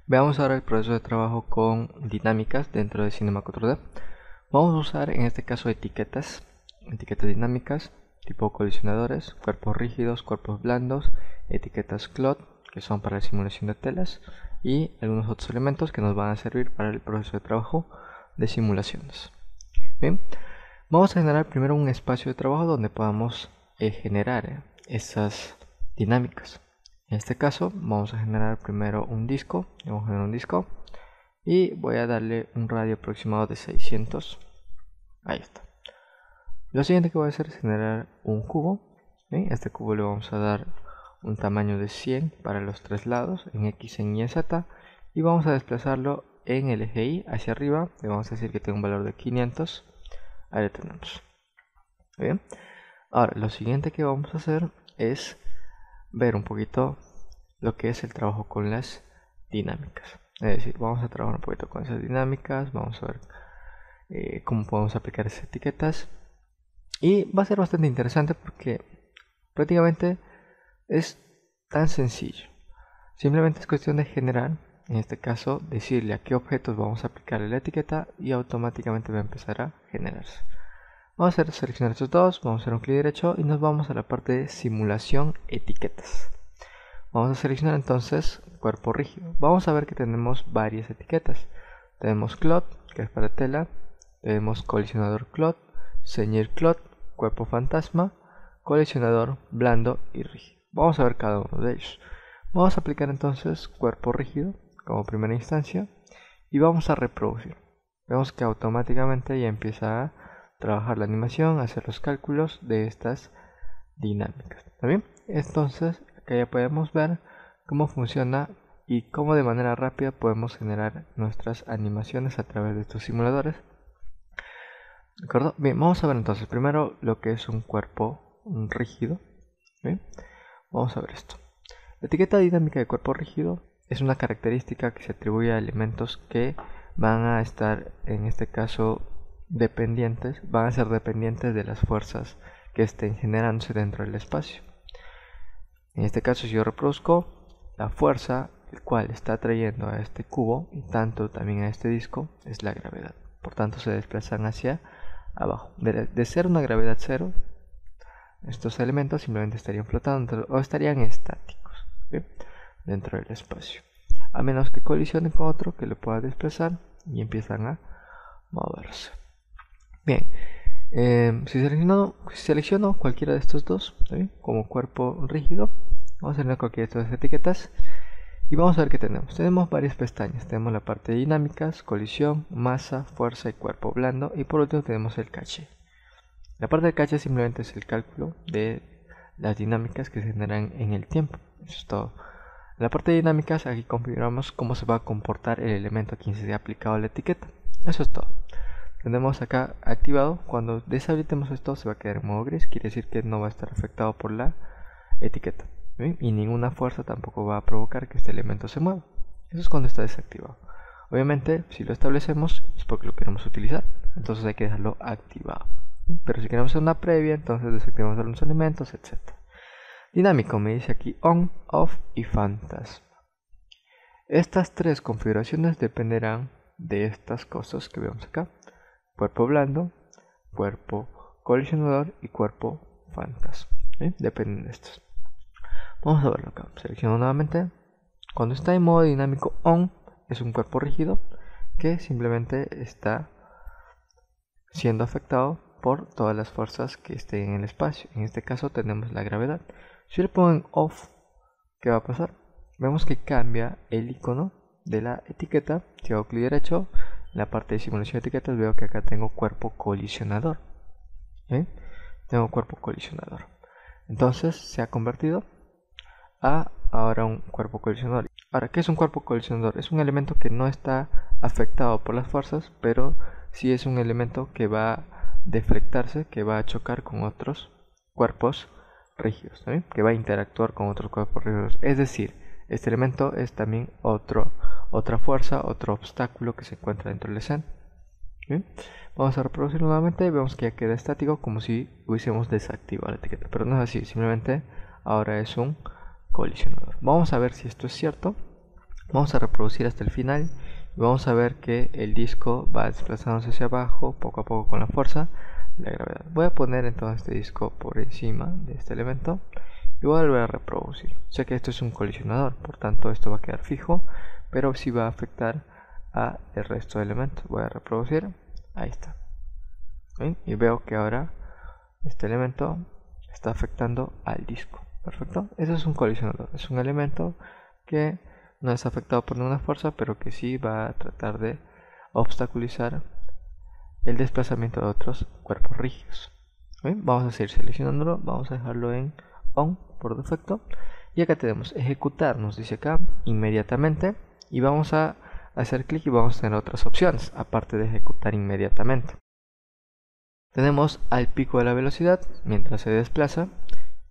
Veamos ahora el proceso de trabajo con dinámicas dentro de Cinema 4D. Vamos a usar en este caso etiquetas dinámicas tipo colisionadores, cuerpos rígidos, cuerpos blandos, etiquetas CLOT que son para la simulación de telas y algunos otros elementos que nos van a servir para el proceso de trabajo de simulaciones. Bien, vamos a generar primero un espacio de trabajo donde podamos generar esas dinámicas. En este caso vamos a generar primero un disco. Vamos a generar un disco y voy a darle un radio aproximado de 600. Ahí está. Lo siguiente que voy a hacer es generar un cubo. ¿Bien? Este cubo le vamos a dar un tamaño de 100 para los tres lados, en X, en Y, en Z, y vamos a desplazarlo en el eje Y hacia arriba. Le vamos a decir que tiene un valor de 500. Ahí lo tenemos. Bien. Ahora, lo siguiente que vamos a hacer es ver un poquito lo que es el trabajo con las dinámicas. Es decir, vamos a trabajar un poquito con esas dinámicas, vamos a ver cómo podemos aplicar esas etiquetas. Y va a ser bastante interesante porque prácticamente es tan sencillo. Simplemente es cuestión de generar, en este caso, decirle a qué objetos vamos a aplicarle la etiqueta y automáticamente va a empezar a generarse. Vamos a seleccionar estos dos, vamos a hacer un clic derecho y nos vamos a la parte de simulación etiquetas. Vamos a seleccionar entonces cuerpo rígido. Vamos a ver que tenemos varias etiquetas. Tenemos CLOT, que es para tela. Tenemos colisionador CLOT, ceñir CLOT, cuerpo fantasma, colisionador blando y rígido. Vamos a ver cada uno de ellos. Vamos a aplicar entonces cuerpo rígido como primera instancia y vamos a reproducir. Vemos que automáticamente ya empieza a trabajar la animación, hacer los cálculos de estas dinámicas. ¿Está bien? Entonces acá ya podemos ver cómo funciona y cómo de manera rápida podemos generar nuestras animaciones a través de estos simuladores. ¿De acuerdo? Bien, vamos a ver entonces primero lo que es un cuerpo rígido. ¿Bien? Vamos a ver esto. La etiqueta dinámica de cuerpo rígido es una característica que se atribuye a elementos que van a estar, en este caso, van a ser dependientes de las fuerzas que estén generándose dentro del espacio. En este caso, si yo reproduzco, la fuerza el cual está atrayendo a este cubo y tanto también a este disco es la gravedad. Por tanto, se desplazan hacia abajo. De ser una gravedad cero, estos elementos simplemente estarían flotando o estarían estáticos, ¿bien?, dentro del espacio, a menos que colisionen con otro que lo pueda desplazar y empiezan a moverse. Bien, si selecciono cualquiera de estos dos, ¿sí?, como cuerpo rígido, vamos a tener cualquiera de estas etiquetas y vamos a ver qué tenemos. Tenemos varias pestañas. Tenemos la parte de dinámicas, colisión, masa, fuerza y cuerpo blando, y por último tenemos el caché. La parte del caché simplemente es el cálculo de las dinámicas que se generan en el tiempo. Eso es todo. En la parte de dinámicas, aquí configuramos cómo se va a comportar el elemento a quien se ha aplicado la etiqueta. Eso es todo. Tenemos acá activado. Cuando deshabilitemos esto se va a quedar en modo gris, quiere decir que no va a estar afectado por la etiqueta. ¿Bien? Y ninguna fuerza tampoco va a provocar que este elemento se mueva. Eso es cuando está desactivado. Obviamente, si lo establecemos es porque lo queremos utilizar, entonces hay que dejarlo activado. ¿Bien? Pero si queremos hacer una previa, entonces desactivamos algunos elementos, etc. Dinámico, me dice aquí on, off y fantasma. Estas tres configuraciones dependerán de estas cosas que vemos acá: cuerpo blando, cuerpo colisionador y cuerpo fantasma. ¿Bien? Dependen de estos. Vamos a verlo acá. Selecciono nuevamente. Cuando está en modo dinámico on, es un cuerpo rígido que simplemente está siendo afectado por todas las fuerzas que estén en el espacio. En este caso tenemos la gravedad. Si le pongo en off, ¿qué va a pasar? Vemos que cambia el icono de la etiqueta. Si hago clic derecho, en la parte de simulación de etiquetas veo que acá tengo cuerpo colisionador. ¿Sí? Tengo cuerpo colisionador. Entonces se ha convertido a ahora un cuerpo colisionador. Ahora, ¿qué es un cuerpo colisionador? Es un elemento que no está afectado por las fuerzas, pero sí es un elemento que va a deflectarse, que va a chocar con otros cuerpos rígidos, ¿sí?, que va a interactuar con otros cuerpos rígidos. Es decir, este elemento es también otra fuerza, otro obstáculo que se encuentra dentro del escena. ¿Sí? Vamos a reproducirlo nuevamente y vemos que ya queda estático, como si hubiésemos desactivado la etiqueta, pero no es así, simplemente ahora es un colisionador. Vamos a ver si esto es cierto. Vamos a reproducir hasta el final y vamos a ver que el disco va desplazándose hacia abajo poco a poco con la fuerza de la gravedad. Voy a poner entonces este disco por encima de este elemento y voy a volver a reproducir. Sé que esto es un colisionador, por tanto esto va a quedar fijo, pero sí va a afectar a el resto de elementos. Voy a reproducir, ahí está. ¿Ven? Y veo que ahora este elemento está afectando al disco. Perfecto, eso es un colisionador, es un elemento que no es afectado por ninguna fuerza, pero que sí va a tratar de obstaculizar el desplazamiento de otros cuerpos rígidos. ¿Ven? Vamos a seguir seleccionándolo, vamos a dejarlo en on por defecto, y acá tenemos ejecutar, nos dice acá inmediatamente, y vamos a hacer clic y vamos a tener otras opciones aparte de ejecutar inmediatamente. Tenemos al pico de la velocidad mientras se desplaza,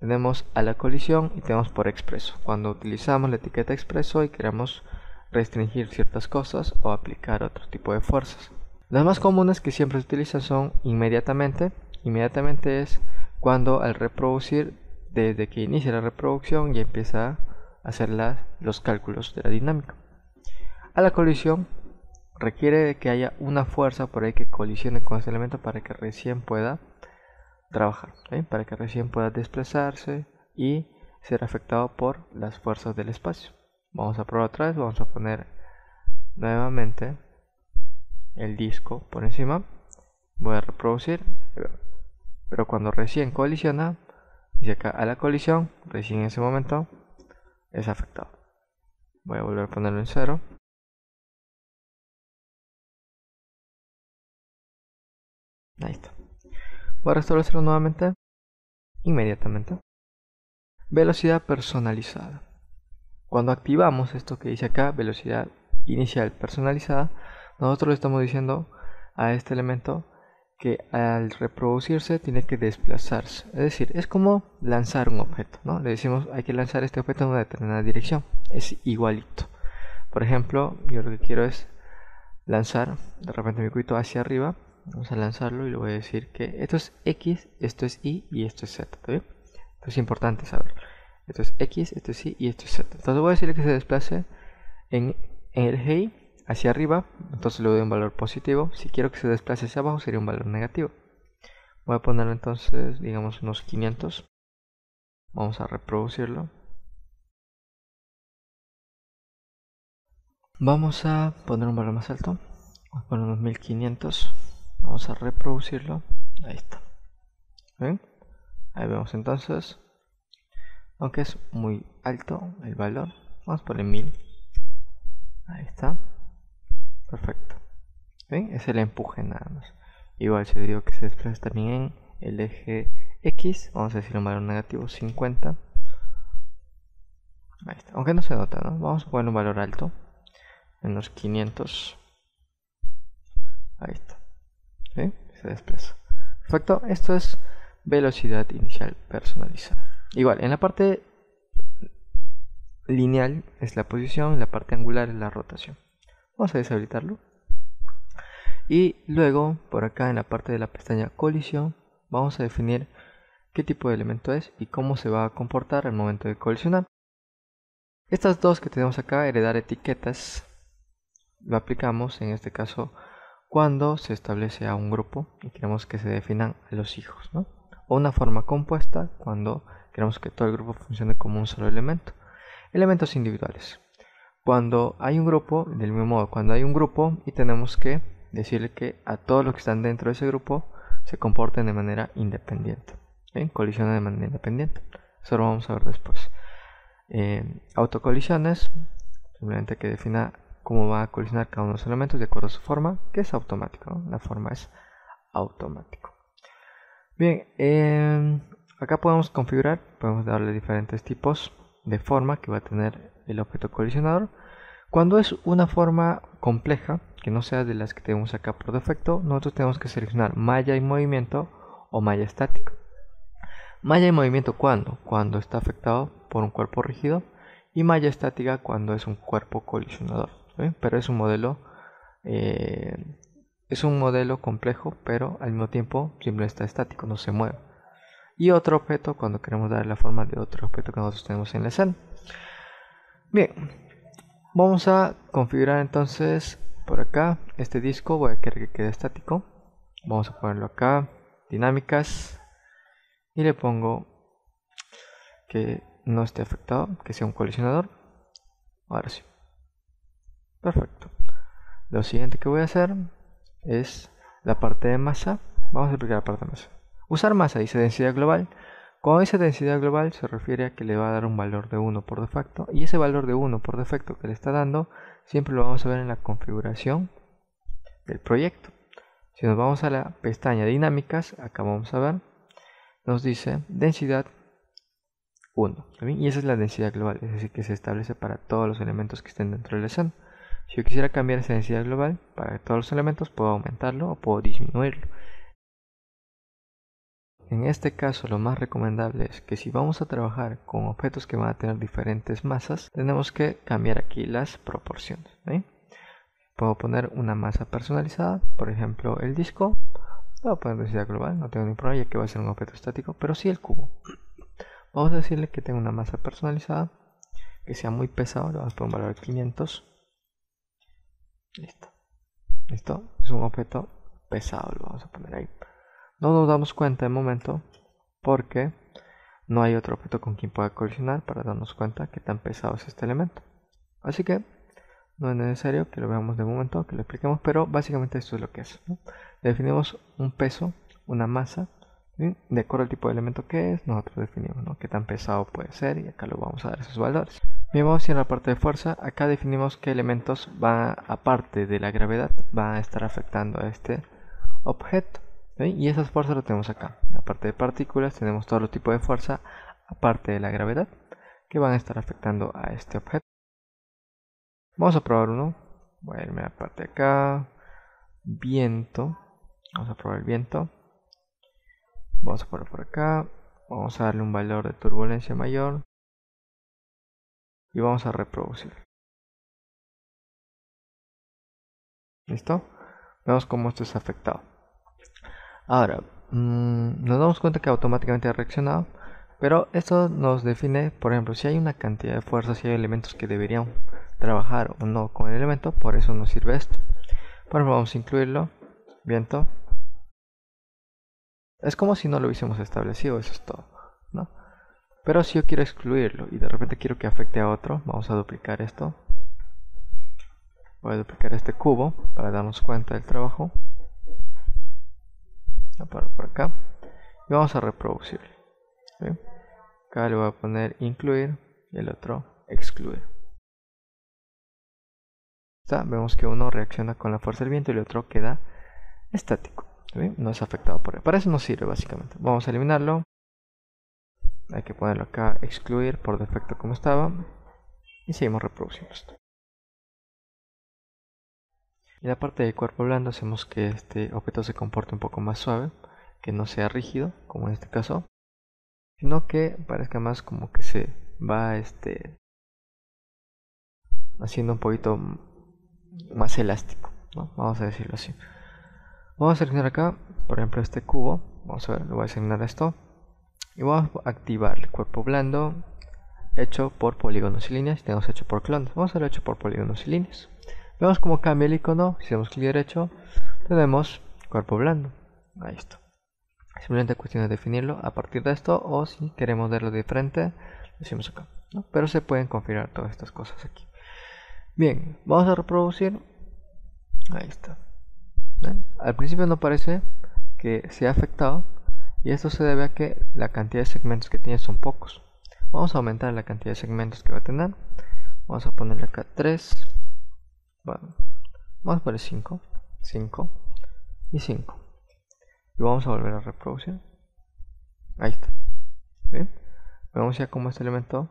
tenemos a la colisión y tenemos por expreso. Cuando utilizamos la etiqueta expreso y queremos restringir ciertas cosas o aplicar otro tipo de fuerzas. Las más comunes que siempre se utilizan son inmediatamente. Inmediatamente es cuando al reproducir, desde que inicia la reproducción, ya empieza a hacer los cálculos de la dinámica. A la colisión requiere de que haya una fuerza por ahí que colisione con este elemento para que recién pueda trabajar, ¿sí? Para que recién pueda desplazarse y ser afectado por las fuerzas del espacio. Vamos a probar otra vez, vamos a poner nuevamente el disco por encima, voy a reproducir, pero cuando recién colisiona, dice acá a la colisión, recién en ese momento es afectado. Voy a volver a ponerlo en 0. Ahí está. Voy a restablecerlo nuevamente, inmediatamente. Velocidad personalizada. Cuando activamos esto que dice acá, velocidad inicial personalizada, nosotros le estamos diciendo a este elemento que al reproducirse tiene que desplazarse. Es decir, es como lanzar un objeto, ¿no? Le decimos hay que lanzar este objeto en una determinada dirección. Es igualito. Por ejemplo, yo lo que quiero es lanzar de repente mi cubito hacia arriba. Vamos a lanzarlo y le voy a decir que esto es X, esto es Y y esto es Z. ¿Está bien? Esto es importante saber. Esto es X, esto es Y y esto es Z. Entonces voy a decirle que se desplace en el eje Y hacia arriba. Entonces le doy un valor positivo. Si quiero que se desplace hacia abajo sería un valor negativo. Voy a ponerlo entonces, digamos, unos 500. Vamos a reproducirlo. Vamos a poner un valor más alto. Vamos a poner unos 1500. Vamos a reproducirlo. Ahí está. ¿Ven? Ahí vemos entonces. Aunque es muy alto el valor, vamos a poner 1000. Ahí está. Perfecto. ¿Ven? Es el empuje nada más. Igual si le digo que se desplace también en el eje X, vamos a decir un valor negativo 50. Ahí está. Aunque no se nota, ¿no? Vamos a poner un valor alto. Menos 500. Ahí está. ¿Sí? Se desplaza. Perfecto. Esto es velocidad inicial personalizada. Igual, en la parte lineal es la posición, en la parte angular es la rotación. Vamos a deshabilitarlo. Y luego, por acá en la parte de la pestaña colisión, vamos a definir qué tipo de elemento es y cómo se va a comportar al momento de colisionar. Estas dos que tenemos acá, heredar etiquetas, lo aplicamos en este caso cuando se establece a un grupo y queremos que se definan a los hijos, ¿no? O una forma compuesta cuando queremos que todo el grupo funcione como un solo elemento. Elementos individuales. Cuando hay un grupo, del mismo modo, cuando hay un grupo y tenemos que decirle que a todos los que están dentro de ese grupo se comporten de manera independiente. ¿Bien? Colisionan de manera independiente. Eso lo vamos a ver después. Autocolisiones, simplemente que defina cómo va a colisionar cada uno de los elementos de acuerdo a su forma, que es automático, ¿no? La forma es automático. Bien, acá podemos configurar, podemos darle diferentes tipos de forma que va a tener el objeto colisionador. Cuando es una forma compleja, que no sea de las que tenemos acá por defecto, nosotros tenemos que seleccionar malla y movimiento o malla estático. Malla y movimiento cuando está afectado por un cuerpo rígido, y malla estática cuando es un cuerpo colisionador. Pero es un modelo complejo, pero al mismo tiempo siempre está estático, no se mueve. Y otro objeto cuando queremos dar la forma de otro objeto que nosotros tenemos en la escena. Bien, Vamos a configurar entonces por acá este disco. Voy a querer que quede estático. Vamos a ponerlo acá, dinámicas, y le pongo que no esté afectado, que sea un colisionador. Ahora sí, perfecto. Lo siguiente que voy a hacer es la parte de masa. Vamos a aplicar la parte de masa. Usar masa dice densidad global. Cuando dice densidad global se refiere a que le va a dar un valor de 1 por defecto, y ese valor de 1 por defecto que le está dando siempre lo vamos a ver en la configuración del proyecto. Si nos vamos a la pestaña dinámicas, acá vamos a ver, nos dice densidad 1, y esa es la densidad global, es decir, que se establece para todos los elementos que estén dentro del escena. Si yo quisiera cambiar esa densidad global para todos los elementos, puedo aumentarlo o puedo disminuirlo. En este caso, lo más recomendable es que si vamos a trabajar con objetos que van a tener diferentes masas, tenemos que cambiar aquí las proporciones. Puedo poner una masa personalizada, por ejemplo el disco. Voy a poner densidad global, no tengo ningún problema ya que va a ser un objeto estático, pero sí el cubo. Vamos a decirle que tengo una masa personalizada, que sea muy pesado, le vamos a poner un valor de 500. Listo. Listo, es un objeto pesado, lo vamos a poner ahí. No nos damos cuenta de momento porque no hay otro objeto con quien pueda colisionar para darnos cuenta que tan pesado es este elemento. Así que no es necesario que lo veamos de momento, que lo expliquemos, pero básicamente esto es lo que es, ¿no? Definimos un peso, una masa, ¿sí? De acuerdo al tipo de elemento que es, nosotros definimos, ¿no?, qué tan pesado puede ser, y acá lo vamos a dar esos valores. Bien, vamos a ir a la parte de fuerza. Acá definimos qué elementos van, aparte de la gravedad, van a estar afectando a este objeto. ¿Sí? Y esas fuerzas las tenemos acá. La parte de partículas tenemos todo tipo de fuerza aparte de la gravedad que van a estar afectando a este objeto. Vamos a probar uno. Voy a irme a la parte de acá. Viento. Vamos a probar el viento. Vamos a poner por acá. Vamos a darle un valor de turbulencia mayor. Y vamos a reproducir. ¿Listo? Vemos cómo esto es afectado. Ahora, nos damos cuenta que automáticamente ha reaccionado, pero esto nos define, por ejemplo, si hay una cantidad de fuerzas, si hay elementos que deberían trabajar o no con el elemento, por eso nos sirve esto. Por ejemplo, vamos a incluirlo, viento. Es como si no lo hubiésemos establecido, eso es todo, ¿no? Pero si yo quiero excluirlo y de repente quiero que afecte a otro, vamos a duplicar esto. Voy a duplicar este cubo para darnos cuenta del trabajo. Por acá y vamos a reproducir. ¿Sí? Acá le voy a poner incluir y el otro excluir. Vemos que uno reacciona con la fuerza del viento y el otro queda estático. ¿Sí? No es afectado por él. Para eso nos sirve básicamente. Vamos a eliminarlo. Hay que ponerlo acá, excluir por defecto como estaba, y seguimos reproduciendo esto. En la parte de cuerpo blando hacemos que este objeto se comporte un poco más suave, que no sea rígido, como en este caso, sino que parezca más como que se va haciendo un poquito más elástico, ¿no? Vamos a decirlo así. Vamos a seleccionar acá, por ejemplo, este cubo. Vamos a ver, le voy a asignar esto. Y vamos a activar el cuerpo blando hecho por polígonos y líneas. Tenemos hecho por clones. Vamos a hacerlo hecho por polígonos y líneas. Vemos cómo cambia el icono. Si hacemos clic derecho, tenemos cuerpo blando. Ahí está. Simplemente cuestión de definirlo a partir de esto, o si queremos verlo de frente, lo decimos acá, ¿no? Pero se pueden configurar todas estas cosas aquí. Bien, vamos a reproducir. Ahí está. Al principio no parece que sea afectado, y esto se debe a que la cantidad de segmentos que tiene son pocos. Vamos a aumentar la cantidad de segmentos que va a tener. Vamos a ponerle acá 3. Bueno, vamos a poner 5, 5 y 5. Y vamos a volver a reproducir. Ahí está. ¿Bien? Vemos ya cómo este elemento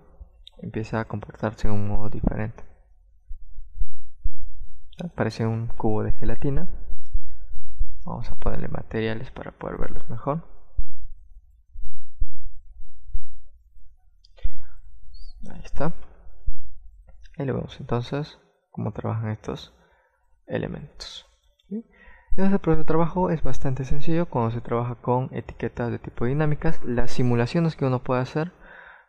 empieza a comportarse en un modo diferente. Parece un cubo de gelatina. Vamos a ponerle materiales para poder verlos mejor. Ahí está. Ahí lo vemos entonces cómo trabajan estos elementos. ¿Sí? Este proceso de trabajo es bastante sencillo cuando se trabaja con etiquetas de tipo dinámicas. Las simulaciones que uno puede hacer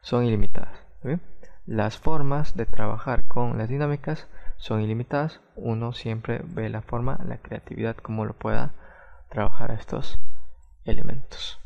son ilimitadas. ¿Sí? Las formas de trabajar con las dinámicas son ilimitadas. Uno siempre ve la forma, la creatividad, cómo lo pueda trabajar a estos elementos.